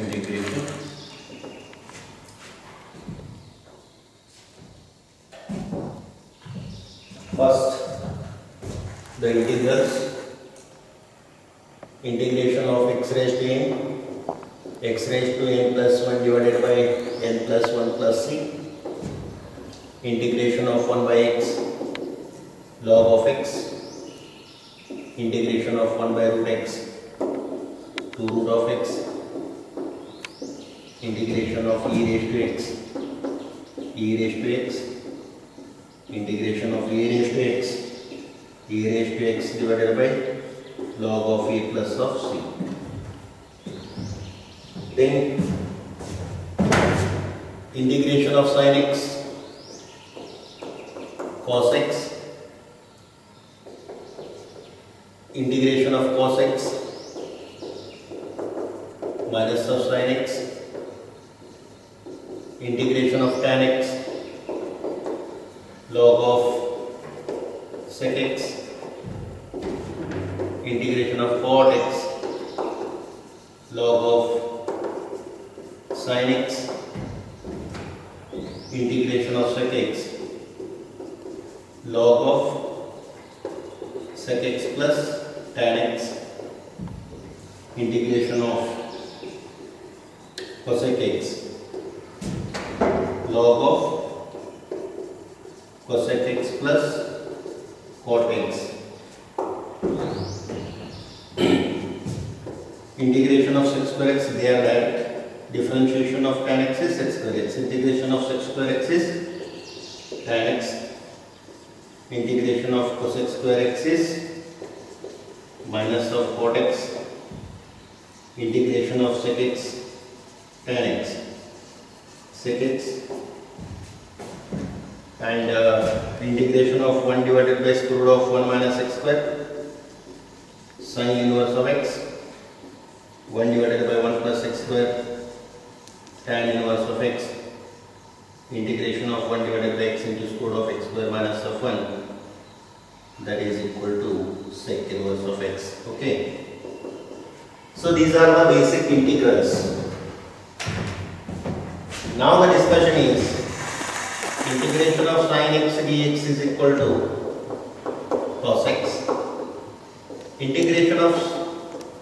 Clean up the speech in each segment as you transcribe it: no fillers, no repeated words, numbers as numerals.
integration first the integrals integration of x raised to n plus 1 divided by n plus 1 plus c, integration of 1 by x log of x, integration of 1 by root x to root of x, integration of e raised to x, integration of e raised to x divided by log of a plus of c. Then integration of sin x cos x, integration of cos x minus of sin x, integration of tan x log of sec x, integration of cot x log of sin x, integration of sec x log of sec x plus tan x, integration of cosec x log of cosec x plus cot x, integration of sec square x, they are direct. Differentiation of tan x is sec square x, integration of sec square x is tan x, integration of cosec square x is minus of cot x, integration of sec x tan x, sec x, and integration of 1 divided by square root of 1 minus x square, sin inverse of x, 1 divided by 1 plus x square, tan inverse of x, integration of 1 divided by x into square root of x square minus of 1, that is equal to sec inverse of x. Okay. So these are the basic integrals. Now the discussion is integration of sin x dx is equal to cos x, integration of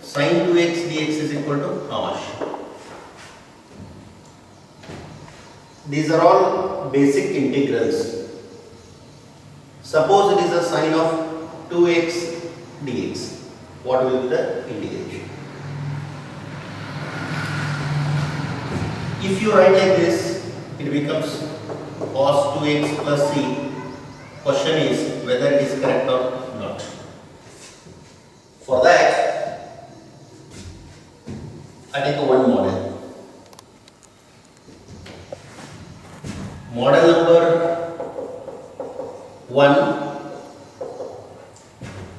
sin 2x dx is equal to how much? These are all basic integrals. Suppose it is a sin of 2x dx. What will be the integration? If you write like this, it becomes cos 2x plus c. Question is whether it is correct or not. For that, I take a one model. Model number 1,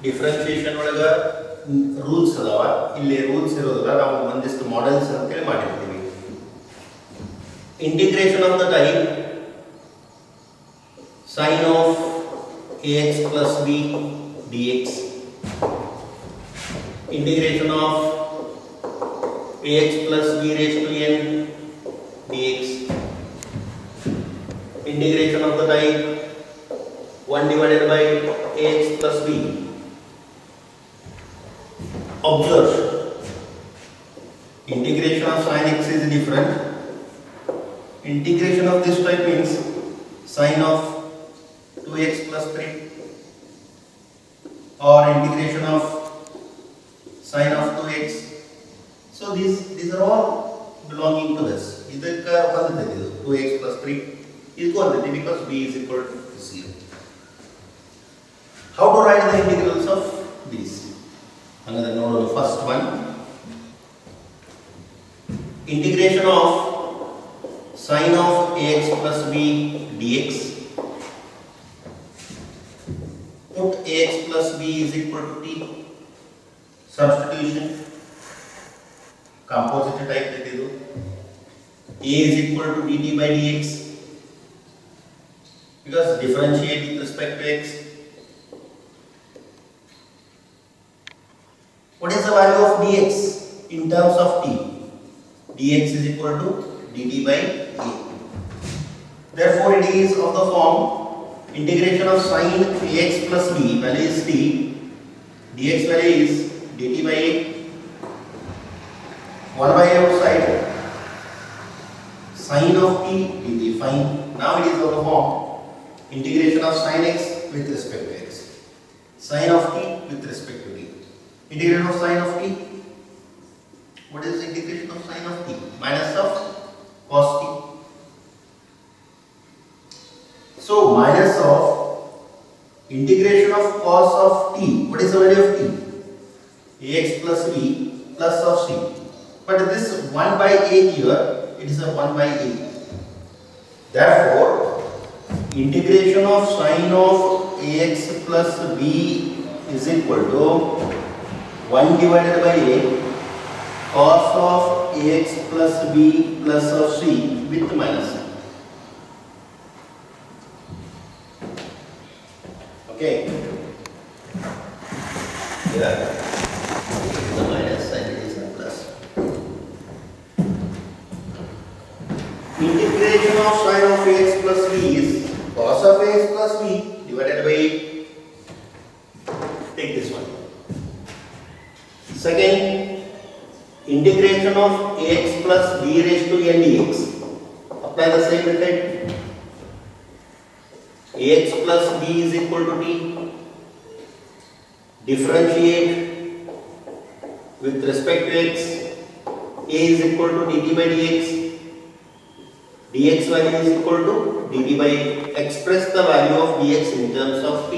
differentiation ಒಳಗ rules ಅದಾವ. ಇಲ್ಲಿ rules ಇರೋದಿಲ್ಲ, ನಾವು ಒಂದಿಷ್ಟು models ಅಂತೇಳಿ ಮಾಡಿರ್ತೀವಿ. Integration of the type sin of ax plus b dx, integration of ax plus b raised to n dx, integration of the type 1 divided by ax plus b. Observe, integration of sin x is different. Integration of this type means sin of 2x plus 3 or integration of sin of 2x. So these are all belonging to this. ಇದಕ್ಕೆ ಬಂದಿದೆ ಇದು 2x plus 3 is ಬಂದಿದೆ because b is equal to 0. How to write the integrals of these? Another note, first one, integration of sin of ax plus b dx. Put ax plus b is equal to t. Substitution, composite type ತೆಗೆದು a is equal to dt by dx because differentiate with respect to x. What is the value of dx in terms of t? dx is equal to dt by a. Therefore, it is of the form integration of sin ax plus b, value is t, dx value is dt by a, 1 by outside sin of t dt, fine. Now it is of the form integration of sin x with respect to x, sin of t with respect to t. Integration of sin of t, what is the integration of sin of t? Minus of cos t. So minus of integration of cos of t, what is the value of t? Ax plus b plus of c. But this 1 by a here, it is a 1 by a. Therefore, integration of sin of ax plus b is equal to 1 divided by a cos of ax plus b plus of c with minus sign. Okay. Here it is a minus sign, it is a plus. Integration of sin of ax plus b is cos of ax plus b divided by, take this one. Second, integration of ax plus b raised to n dx. Apply the same method. Ax plus b is equal to t. Differentiate with respect to x. A is equal to dt by dx. Dx value is equal to dt by a. Express the value of dx in terms of t.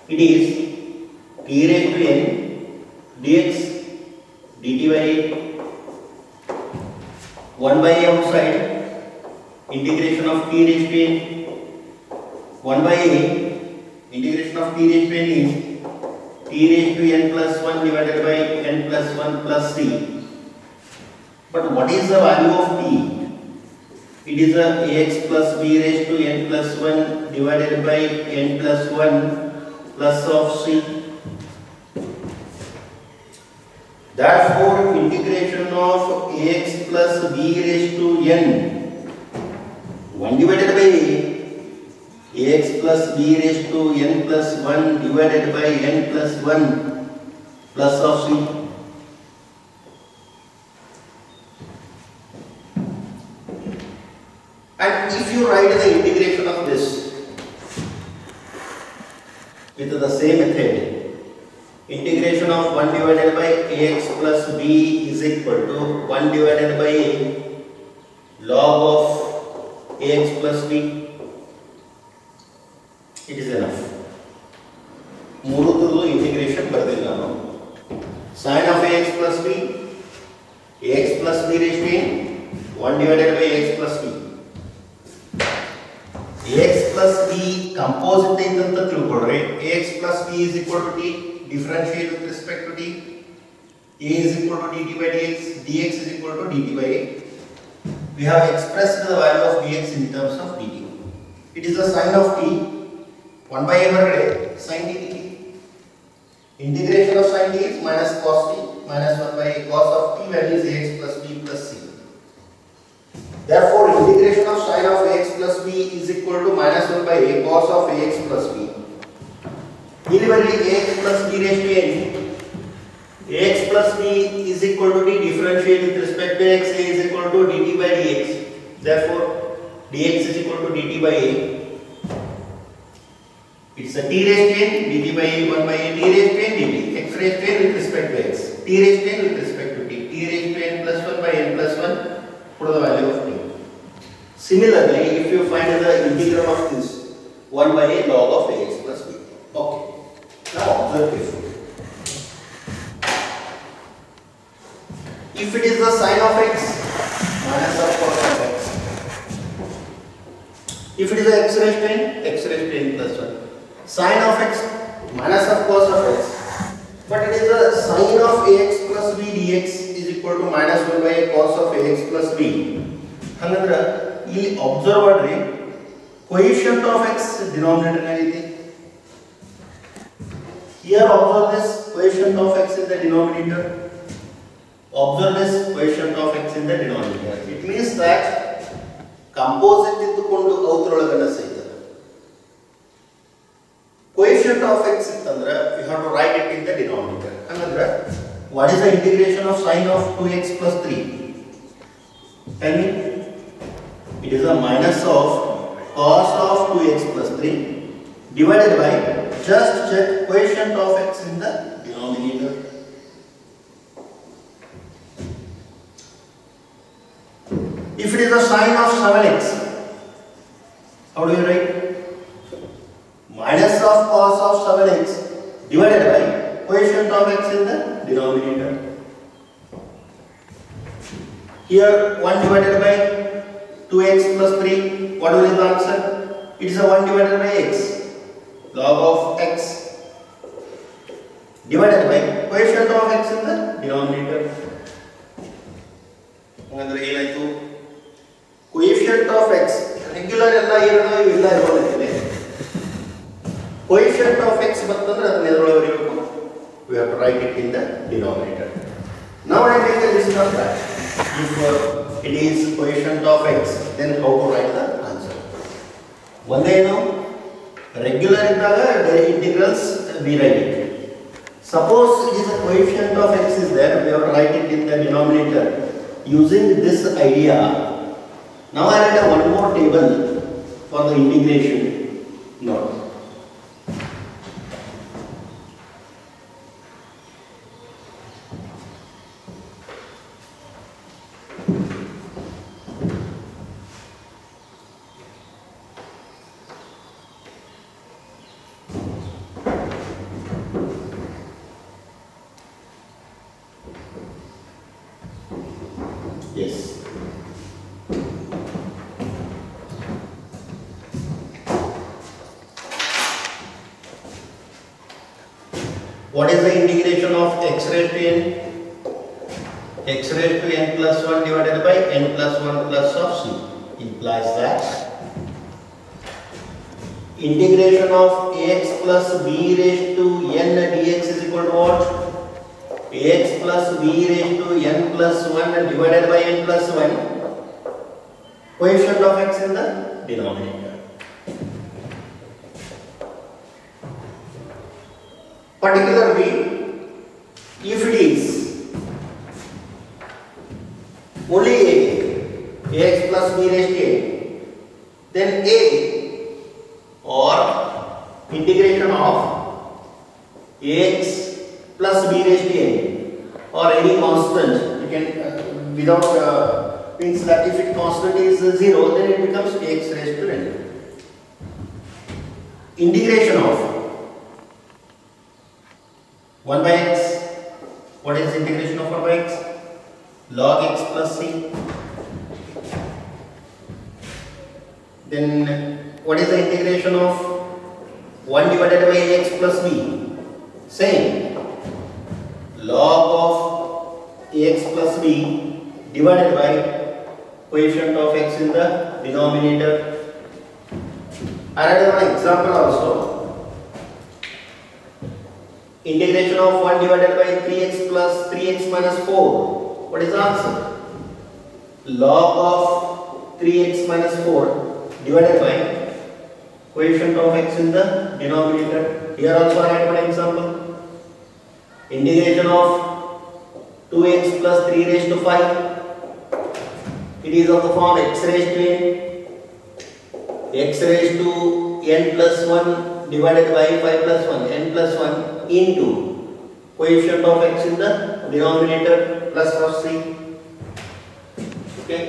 It is t raised to n dx dt by a, 1 by a outside, integration of t raised to n, 1 by a, integration of t raised to n is t raised to n plus 1 divided by n plus 1 plus c. But what is the value of t? It is a ax plus b raised to n plus 1 divided by n plus 1 plus of c. Therefore, integration of ax plus b raised to n, 1 divided by ax plus b raised to n plus 1 divided by n plus 1 plus of c. And if you write the integration of this with the same method, integration of 1 divided by ax plus b is equal to 1 divided by log of ax plus b. It is enough. ಮೂರದ್ದು integration ಬರ್ದಿಲ್ಲ ನಾವು. sin of ax plus b, ax plus b raised to n, 1 divided by ax plus b. ax plus b composite ಅಂತ ತಿಳ್ಕೊಳ್ರಿ. ax plus b is equal to t, differentiate with respect to t. A is equal to dt by dx, dx is equal to dt by a. We have expressed the value of dx in terms of dt. It is the sin of t, 1 by a ಹೊರಗಡೆ sin t dt. Integration of sin t is minus cos t, minus 1 by cos of t value is ax plus b plus c. Therefore, integration of sin of ax plus b is equal to minus 1 by cos of ax plus b. ಇಲ್ಲಿ ಬರಲಿ ax plus b raised to n, ax plus b is equal to t, differentiate with respect to x, a is equal to dt by dx. Therefore, dx is equal to dt by a. It's a t raised to n, dt by a, 1 by a, t raised to n dt, x raised to n with respect to x, t raised to n with respect to t, t raised to n plus 1 by n plus 1, put the value of t. Similarly, if you find the integral of this, 1 by a log of ax plus b. Okay. Now observe carefully. If it is the sin of x minus of cos of x, if it is the x raised to n, x raised to n plus 1, sin of x minus of cos of x, but it is the sin of ax plus b dx is equal to minus 1 by cos of ax plus b. ಹಂಗಂದ್ರೆ ಇಲ್ಲಿ observe ಮಾಡ್ರಿ, coefficient of x denominator ನಲ್ಲಿದೆ. Here observe this, coefficient of x in the denominator. Observe this coefficient of x in the denominator. It means that composite ಇದ್ದುಕೊಂಡು ಅವತ್ರೊಳಗನ ಸಹಿತ coefficient of x ಇತ್ತಂದ್ರೆ we have to write it in the denominator. ಹಂಗಂದ್ರೆ what is the integration of sin of 2x plus 3? Tell me. It is a minus of cos of 2x plus 3 divided by, just check coefficient of x in the denominator. If it is a sine of 7x, how do you write? Minus of cos of 7x divided by coefficient of x in the denominator. Here 1 divided by 2x plus 3, what will be the answer? It is a 1 divided by x, log of x divided by coefficient of x in the denominator. ಹಂಗಂದ್ರೆ ಏನಾಯ್ತು? coefficient of x regular ಎಲ್ಲ ಇರೋದು ಇಲ್ಲ ಇರೋದಿಲ್ಲ. coefficient of x ಬಂತಂದ್ರೆ ಅದನ್ನ ಎದರೊಳಗೆ ಬರೀಬೇಕು? We have to write it in the denominator. Now I make a list of that. If it is coefficient of x, then how to write the answer? ಒಂದೇನು regular ಇದ್ದಾಗ integrals we write it. Suppose it is a coefficient of x is there, we have to write it in the denominator. Using this idea, now I write one more table for the integration. Note. Yes. What is the integration of x raised to n? X raised to n plus 1 divided by n plus 1 plus of c implies that integration of ax plus b raised to n dx is equal to what? Ax plus b raised to n plus 1 divided by n plus 1, coefficient of x in the denominator. Particularly, if it is only ax plus b raised to n, then a or integration of ax plus b raised to n or any constant, you can without means that if it constant is 0, then it becomes x raised to n. Integration of 1 by x, what is integration of 1 by x? Log x plus c. Then what is the integration of 1 divided by x plus b? Same. Log of ax plus b divided by coefficient of x in the denominator. I write an example also. Integration of 1 divided by 3x plus 3x minus 4. What is the answer? Log of 3x minus 4 divided by coefficient of x in the denominator. Here also I write one example. Integration of 2x plus 3 raised to 5. It is of the form x raised to n. X raised to n plus 1 divided by 5 plus 1, n plus 1 into coefficient of x in the denominator plus of c. Okay.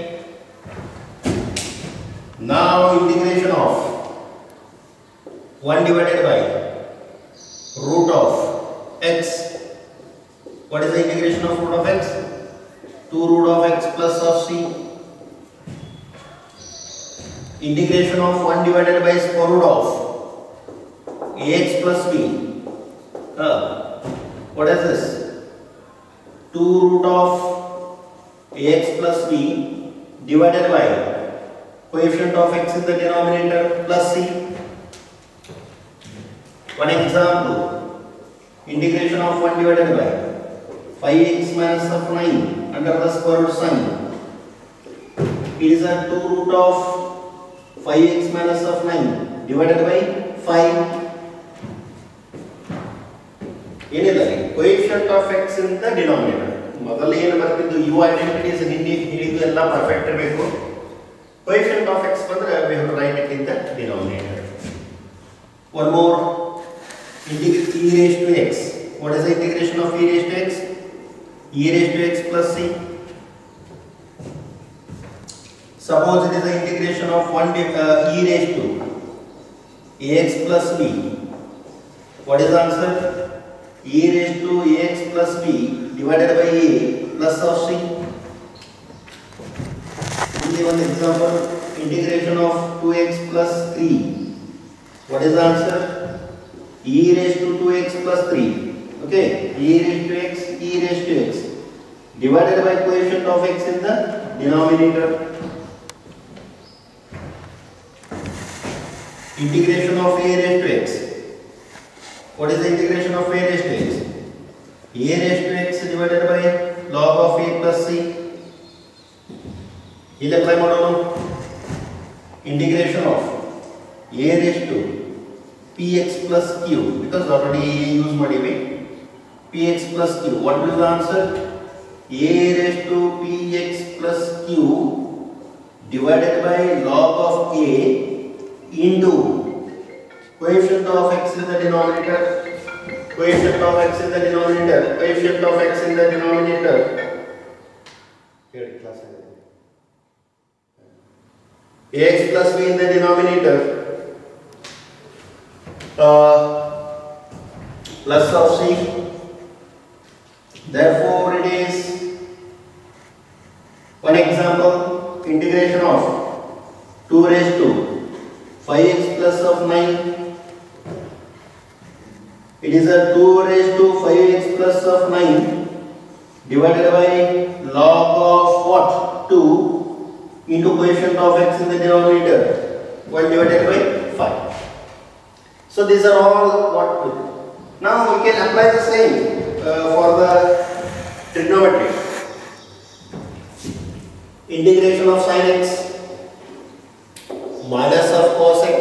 Now integration of 1 divided by root of x. What is the integration of root of x? 2 root of x plus of c. Integration of 1 divided by square root of ax plus b. What is this? 2 root of ax plus b divided by coefficient of x in the denominator plus c. One example. Integration of 1 divided by 5x minus of 9 under the square root sign. It is a 2 root of 5x minus of 9 divided by 5. ಏನಿದೆ coefficient of x in the denominator. ಮೊದಲು ಏನು ಬರ್ತಿದ್ದು u identities ಹಿಡಿದು ಎಲ್ಲ perfect ಇರಬೇಕು. coefficient of x ಬಂದ್ರೆ we have to write it in the denominator. One more, integrate e raised to x. What is the integration of e raised to x? E raised to x plus c. Suppose it is the integration of e raised to ax plus b. What is the answer? E raised to ax plus b divided by a plus of c. Give one example, integration of 2x plus 3. What is the answer? E raised to 2x plus 3. Okay, e raised to x, e raised to x divided by coefficient of x in the denominator. Integration of a raised to x. What is the integration of a raised to x? A raised to x divided by log of a plus c. Here apply model. Integration of a raised to px plus q, because already use ಮಾಡಿವೆ px plus q. What will be the answer? A raised to px plus q divided by log of a into coefficient of x in the denominator. Coefficient of x in the denominator. Coefficient of x in the denominator. Here class ax plus b in the denominator. Plus of c. Therefore, it is one example, integration of 2 raised to 5x plus of 9. It is a 2 raised to 5x plus of 9 divided by log of what? 2 into coefficient of x in the denominator, 1 divided by 5. So these are all what we do. Now we can apply the same for the trigonometry. Integration of sin x minus of cos x,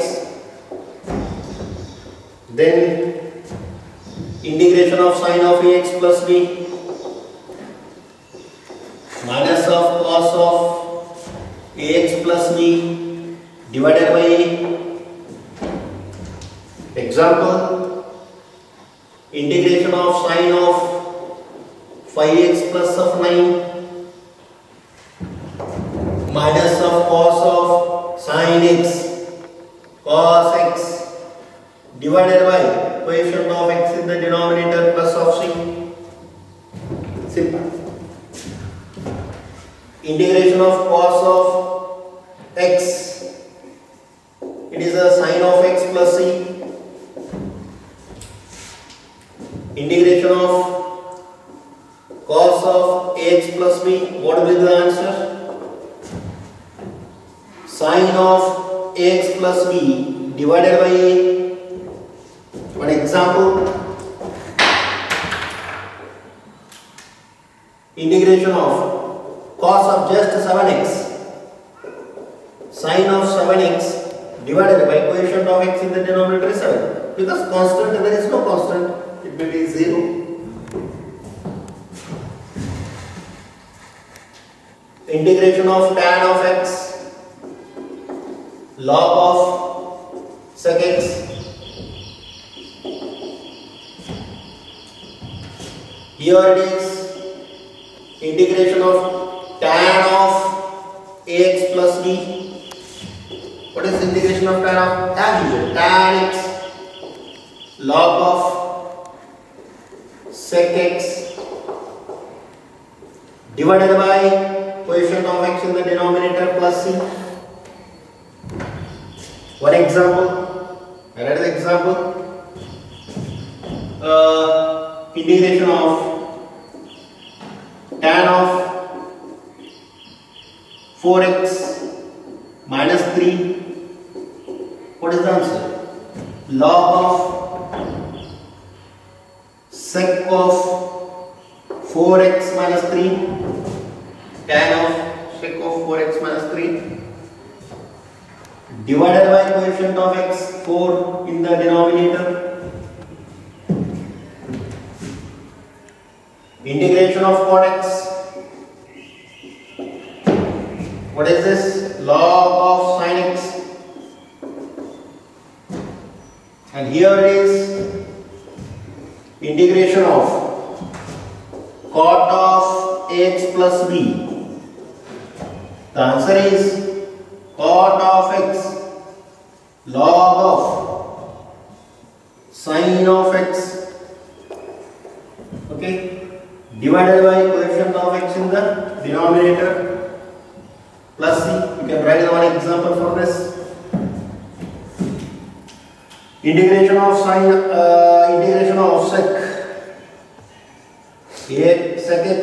then integration of sin of ax plus b minus of cos of ax plus b divided by a. Example, integration of sin of 5x plus of 9 minus of cos of sin x cos x divided by coefficient of x in the denominator plus of c. Simple. Integration of cos of x, it is a sin of x plus c. Integration of cos of ax plus b, what will be the answer? Sin of ax plus b divided by a. One example, integration of cos of just 7x, sin of 7x divided by coefficient of x in the denominator is 7. Because constant, there is no constant, it will be 0. Integration of tan of x, log of sec x. Here it is integration of tan of ax plus b. What is the integration of tan of? As usual, tan x log of sec x divided by coefficient of x in the denominator plus c. One example, another example, integration of tan of 4x minus 3. What is the answer? Log of sec of 4x minus 3, tan of sec of 4x minus 3 divided by coefficient of x 4 in the denominator, integration of cot x. What is this? Log of sin x, and here it is integration of cot of x plus b. The answer is cot of x log of sin of x, okay, divided by coefficient of x in the denominator plus c. You can write one example for this. Integration of sin, integration of sec x.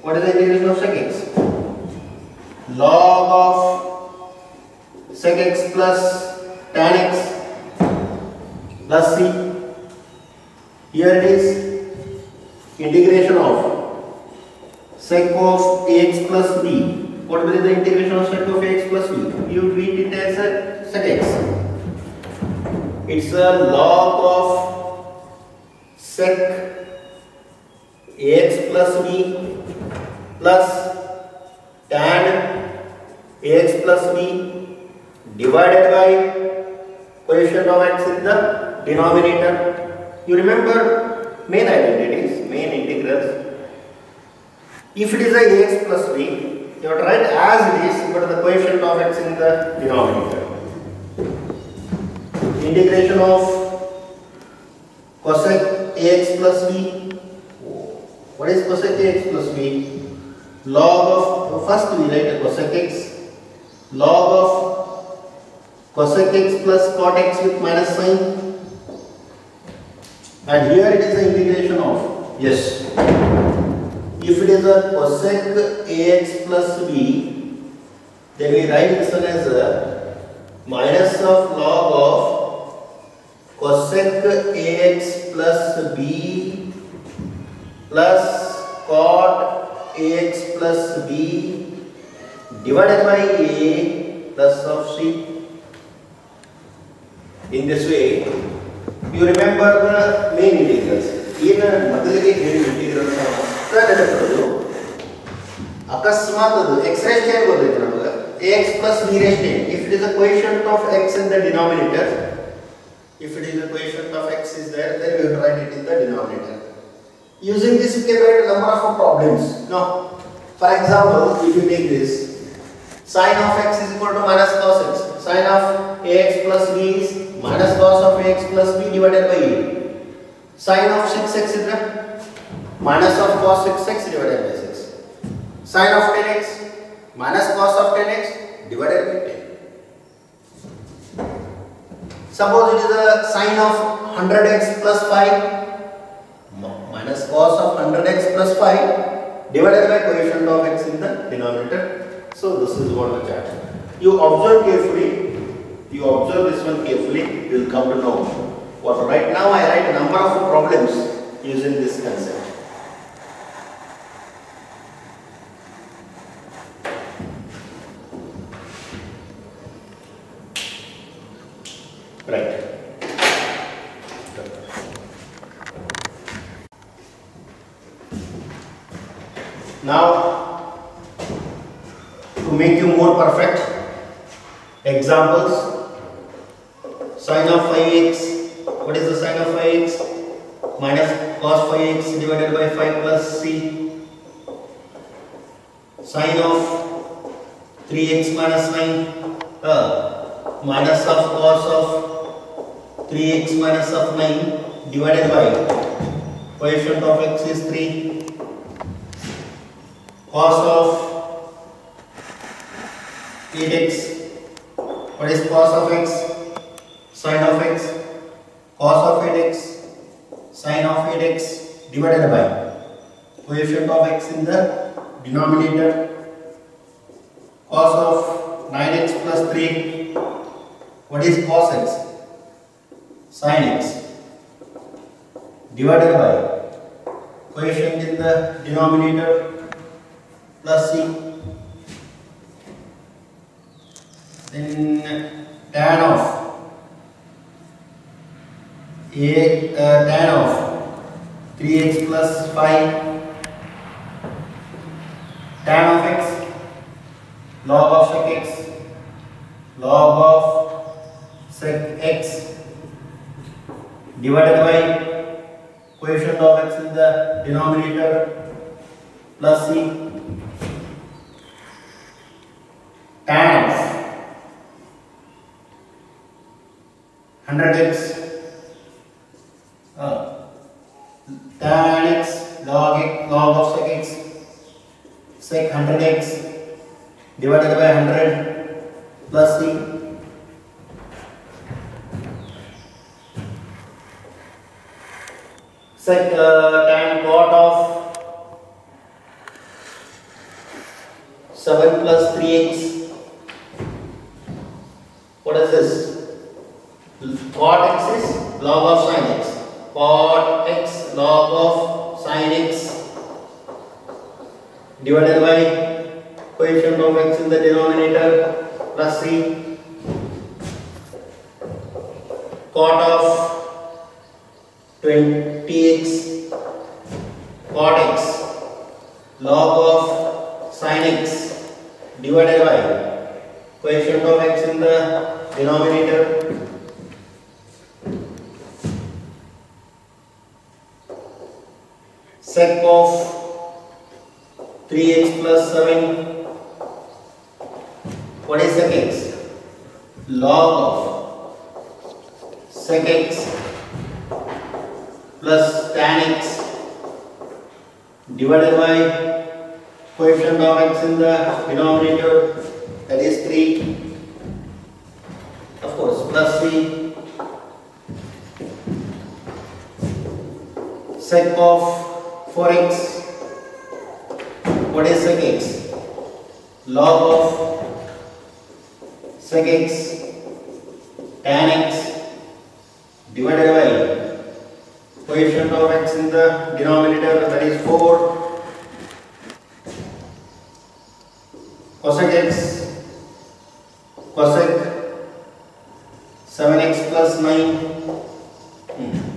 What is the integration of sec x? Log of sec x plus tan x plus c. Here it is integration of sec of ax plus b. What will be the integration of sec of ax plus b? You treat it as a sec x. It's a log of sec ax plus b plus tan ax plus b divided by coefficient of x in the denominator. You remember main identities, main integrals. If it is a ax plus b, you have to write as it is, but the coefficient of x in the denominator. Integration of cosec ax plus b. What is cosec ax plus b? Log of, first we write a cosec x, log of cosec x plus cot x with minus sign, and here it is the integration of, yes, if it is a cosec ax plus b, then we write this one as a minus of log of cosec ax plus b plus cot ax plus b divided by a plus of c. In this way, you remember the main integrals. Even ಮೊದಲಿಗೆ ಹೇಳಿದ integrals ಅನ್ನು ಅಕಸ್ಮಾತ್ ಅದು x raised n ಗೊತ್ತೈತೆ ನಮಗೆ ax plus b raised n. If it is a coefficient of x in the denominator, if it is a coefficient of x is there, then we will write it in the denominator. Using this, we can write a number of problems. Now, for example, if you take this, sin of x is equal to minus cos x. Sin of ax plus b is minus cos of ax plus b divided by a. Sin of 6x is the minus of cos 6x divided by 6. Sin of 10x minus cos of 10x divided by 10. Suppose it is a sin of 100x plus 5 minus cos of 100x plus 5 divided by coefficient of x in the denominator. So this is what the chart. You observe carefully. You observe this one carefully. You will come to know what. Right now I write a number of problems using this concept. Right. Now, to make you more perfect, examples. Sin of 5x. What is the sin of 5x? Minus cos 5x divided by 5 plus c. Sin of 3x minus 9. Minus of cos of 3x minus of 9 divided by coefficient of x is 3. Cos of 8x. What is cos of x? Sin of x. Cos of 8x. Sin of 8x divided by coefficient of x in the denominator. Cos of 9x plus 3. What is cos x? Sin x divided by coefficient in the denominator plus c, then tan of tan of 3x plus 5, tan of x, log of sec x, log of sec x divided by coefficient of x in the denominator plus c, tan of 100x, tan x log of sec x, sec 100x divided by 100 plus c, sec tan cot of 7 plus 3x. What is this? Cot x is log of sin x. Cot x log of sin x divided by coefficient of x in the denominator plus c, cot of 20x, cot x log of sin x divided by coefficient of x in the denominator sec of 3x plus 7. What is sec x? Log of sec x plus tan x divided by coefficient of x in the denominator, that is 3, of course, plus c, sec of 4x. What is sec x? Log of sec x tan x divided by coefficient of x in the denominator, that is 4, cosec x, cosec 7x plus 9.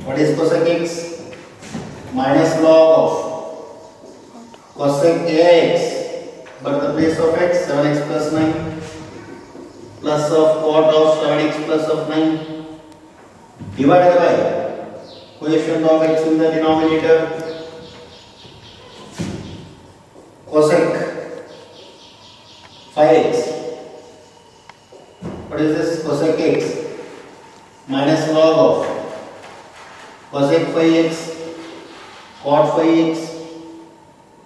What is cosec x? Minus log of cosec ax, but the place of x 7x plus 9, plus of cot of 7x plus of 9 divided by coefficient of x in the denominator cosec 5x. What is this? Cosec x minus log of cosec 5x cot 5x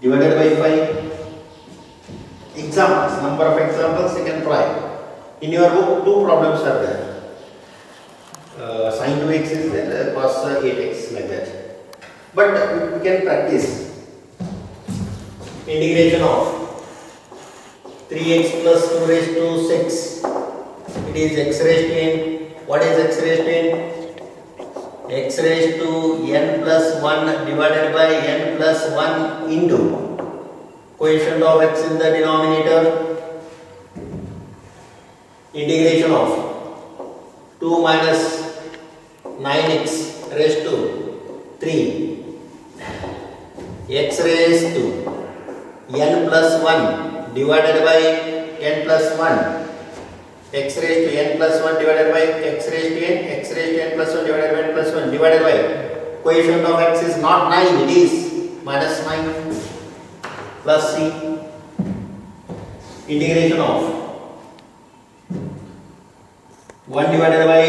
divided by 5. Examples, number of examples you can try. In your book, 2 problems are there. Sin 2x is there, cos 8x, like that. But we can practice integration of 3x plus 2 raised to 6. It is x raised to n. What is x raised to n? X raised to n plus 1 divided by n plus 1 into coefficient of x in the denominator, integration of 2 minus 9x raised to 3, x raised to n plus 1 divided by n plus 1, x raised to n plus 1 divided by x raised to n, x raised to n plus 1 divided by n plus 1 divided by coefficient of x is not 9, it is minus 9 plus c, integration of 1 divided by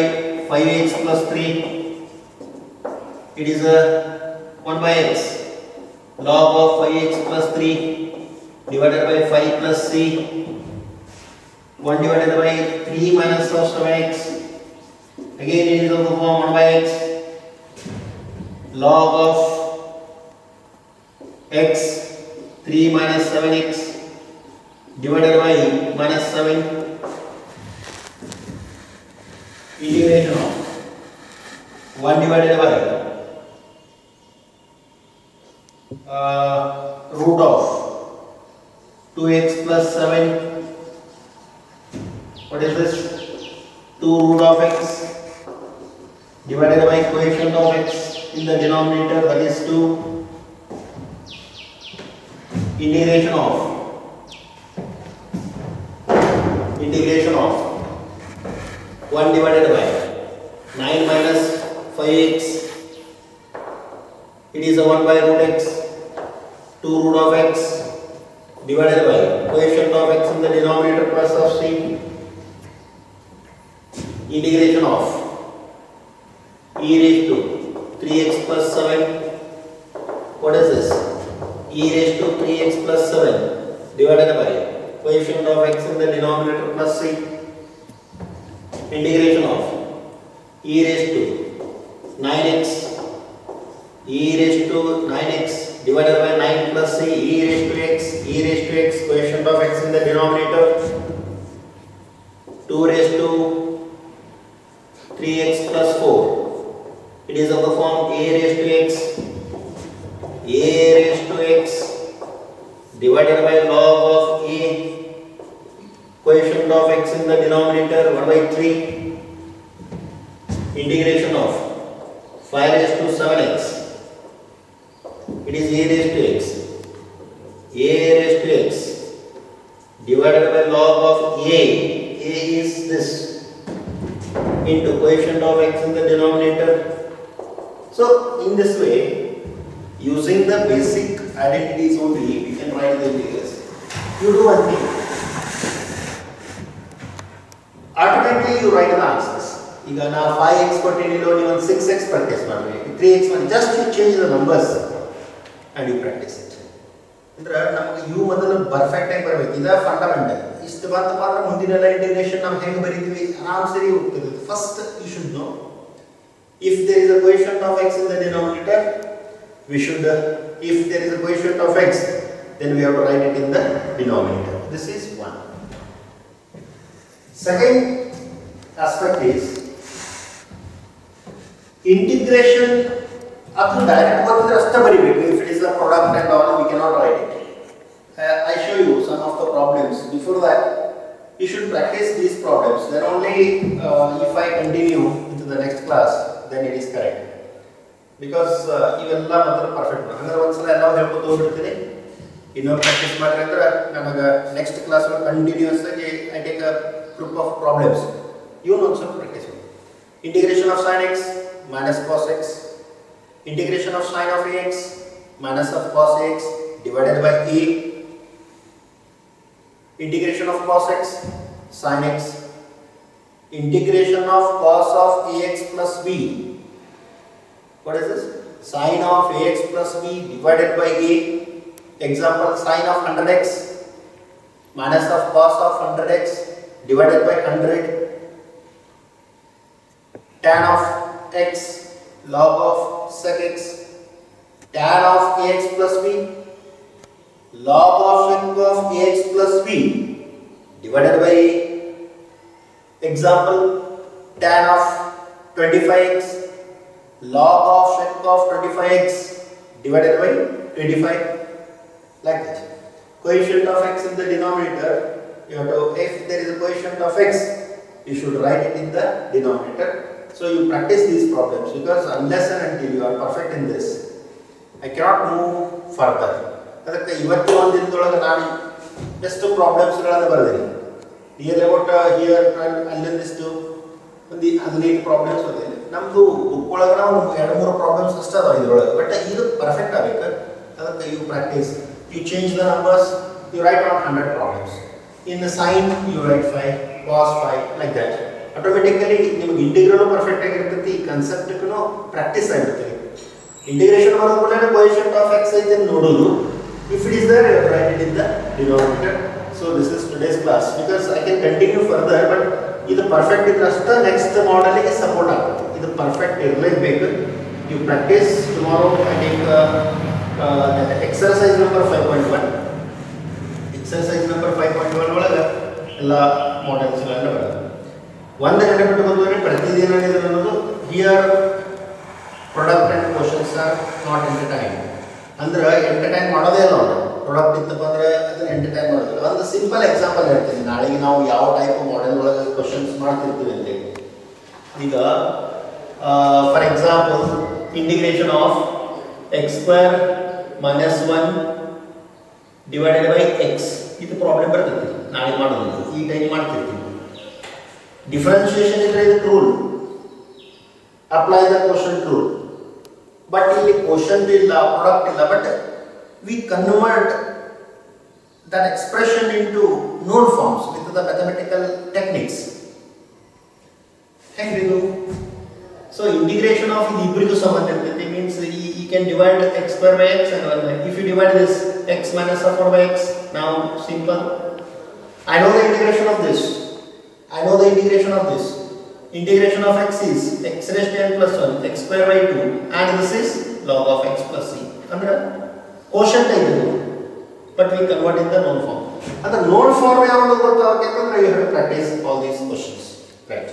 5x plus 3, it is a 1 by x, log of 5x plus 3 divided by 5 plus c, 1 divided by 3 minus of 7x, again it is of the form 1 by x, log of x 3 minus 7x divided by minus 7, integration of 1 divided by root of 2x plus 7. What is this? 2 root of x divided by coefficient of x in the denominator, that is 2. Integration of 1 divided by 9 minus 5x. It is a 1 by root x. 2 root of x divided by coefficient of x in the denominator plus of c. Integration of e raised to 3x plus 7. What is this? E raised to 3x plus 7 divided by coefficient of x in the denominator plus c. Integration of e raised to 9x. E raised to 9x divided by 9 plus c. E raised to x. E raised to x, coefficient of x in the denominator. 2 raised to 3x plus 4. It is of the form a raised to x. A raised to x divided by log of a, coefficient of x in the denominator 1 by 3. Integration of 5 raised to 7x. It is a raised to x. A raised to x divided by log of a. A is this into coefficient of x in the denominator. So in this way, using the basic identities only, we can write the integrals. You do one thing. Automatically you write the answers. ಈಗ ನಾ 5x ಕೊಟ್ಟಿನಿಲ್ಲೋ ನೀವು 6x practice ಮಾಡಬೇಕು, 3x ಮಾಡಿ, just you change the numbers and you practice it. ಅಂದ್ರೆ ನಮಗೆ u ಮೊದಲು perfect ಆಗಿ ಬರಬೇಕು. ಇದು ಫಂಡಮೆಂಟಲ್. ಇಷ್ಟು ಬಂತ ಮಾತ್ರ ಮುಂದಿನೆಲ್ಲ ಇಂಟಿಗ್ರೇಷನ್ ನಾವು ಹೇಗೆ ಬರೀತೀವಿ ಆರಾಮ್ ಸರಿ ಹೋಗ್ತದೆ. First you should know if there is a coefficient of x in the denominator, we should if there is a coefficient of x, then we have to write it in the denominator. This is one. Second aspect is integration. Up to direct what is the if it is a product and all, we cannot write it. I show you some of the problems. Before that, you should practice these problems. Then only if I continue into the next class, then it is correct. Because ಇವೆಲ್ಲ ಮಾತ್ರ perfect ಅಂದ್ರೆ ಒಂದ್ಸಲ ಎಲ್ಲ ಹೇಳ್ಕೊಂಡು ಹೋಗ್ಬಿಡ್ತೀನಿ. ಇನ್ನೊಂದು practice ಮಾಡ್ರಿ ಅಂದ್ರೆ ನನಗೆ ನೆಕ್ಸ್ಟ್ ಕ್ಲಾಸ್ ಕಂಟಿನ್ಯೂಸ್ ಆಗಿ I take a group of problems. ಇವನು ಒಂದು ಸ್ವಲ್ಪ ಪ್ರಾಕ್ಟೀಸ್ ಮಾಡಿ. Integration of sin x minus cos x. Integration of sin of ax minus of cos ax divided by a. Integration of cos x sin x. Integration of cos of ax plus b. What is this? Sin of ax plus b divided by a. Example, sin of 100x minus of cos of 100x divided by 100. Tan of x log of sec x. Tan of ax plus b log of sec of ax plus b divided by a. Example, tan of 25x log of sec of 25x divided by 25, like that. Coefficient of x in the denominator, you have to, if there is a coefficient of x, you should write it in the denominator. So you practice these problems, because unless and until you are perfect in this, I cannot move further. ಅದಕ್ಕೆ ಇವತ್ತು ಒಂದು ದಿನದೊಳಗೆ ನಾನು ಎಷ್ಟು ಪ್ರಾಬ್ಲಮ್ಸ್ಗಳನ್ನು ಬರೆದಿನಿ. Near about here ಅಲ್ಲಿಂದಿಷ್ಟು ಒಂದು 15 problems ಓದಿನಿ. ನಮ್ಮದು book ಒಳಗೆ ನಾವು 2-3 ಪ್ರಾಬ್ಲಮ್ಸ್ ಅಷ್ಟೇ ಅದಾವೆ ಇದರೊಳಗೆ. ಬಟ್ ಇದು ಪರ್ಫೆಕ್ಟ್ ಆಗಬೇಕು. ಅದಕ್ಕೆ you practice, you change the numbers, you write on 100 problems. In sine you write 5, cos 5, like that. Automatically ನಿಮಗೆ ಇಂಟಿಗ್ರಲ್ ಪರ್ಫೆಕ್ಟ್ ಆಗಿರ್ತೈತಿ. ಈ ಕಾನ್ಸೆಪ್ಟ್ಗೂ ಪ್ರಾಕ್ಟೀಸ್ ಆಗಿರ್ತೈತಿ. ಇಂಟಿಗ್ರೇಷನ್ ಮಾಡೋದ್ಮೇಲೆ ಕೋಎಫಿಷಿಯಂಟ್ ಆಫ್ x ಐತೆ ನೋಡೋದು. If it is there, you have to write it in the denominator. So this is today's class, because I can continue further, but ಇದು perfect ಇದ್ರಷ್ಟೇ next ಮಾಡಲಿಗೆ ಸಪೋರ್ಟ್ ಆಗುತ್ತೆ. ಇದು perfect ಇರಲೇಬೇಕು. You practice tomorrow. I take exercise number 5.1. Exercise number 5.1 ಒಳಗೆ ಎಲ್ಲ ಮಾಡೆಲ್ಸ್ಗಳೆಲ್ಲ ಬರುತ್ತೆ. ಒಂದು ನೆನಪಿಟ್ಟುಕೊಂಡ್ರೆ ಪ್ರತಿದಿನ ಅನ್ನೋದು here product and questions are not in the time. ಅಂದ್ರೆ ಎಂಟರ್ಟೈನ್ ಮಾಡೋದೇ ಇಲ್ಲ ಅವರು. ಪ್ರಾಡಕ್ಟ್ ಇತ್ತಪ್ಪ ಅಂದ್ರೆ ಅದನ್ನ ಎಂಟರ್ಟೈನ್ ಮಾಡೋದಿಲ್ಲ. ಒಂದು ಸಿಂಪಲ್ ಎಕ್ಸಾಂಪಲ್ ಹೇಳ್ತೀನಿ, ನಾಳೆಗೆ ನಾವು ಯಾವ ಟೈಪ್ ಮಾಡೆಲ್ ಒಳಗೆ ಕ್ವಶನ್ಸ್ ಮಾಡ್ತಿರ್ತೀವಿ ಅಂತೇಳಿ. ಈಗ for example integration of X square minus 1 divided by X, ಇದು ಪ್ರಾಬ್ಲಮ್ ಬರ್ತೈತಿ. ನಾಳೆ ಮಾಡೋದು ಈ ಟೈಮ್ ಮಾಡ್ತಿರ್ತೀವಿ. ಡಿಫರೆನ್ಷಿಯೇಷನ್ ಇದ್ರೆ ಇದಕ್ಕೆ rule apply the question rule. But ಇಲ್ಲಿ ಕ್ವಶನ್ ಇಲ್ಲ, ಪ್ರಾಡಕ್ಟ್ ಇಲ್ಲ, but we convert that expression into known forms with the mathematical techniques. Can we do? So integration of the ibrigu sambandha irtati means you can divide x square by x and 1 by. If you divide this x minus 4 by x, now simple. I know the integration of this. I know the integration of this. Integration of x is x raised to n plus 1 x square by 2 and this is log of x plus c. Andre quotient type, but we convert in the known form. And the known form ಯಾವುದು ಗೊತ್ತಾಗಬೇಕಂದ್ರೆ you have to practice all these questions, right?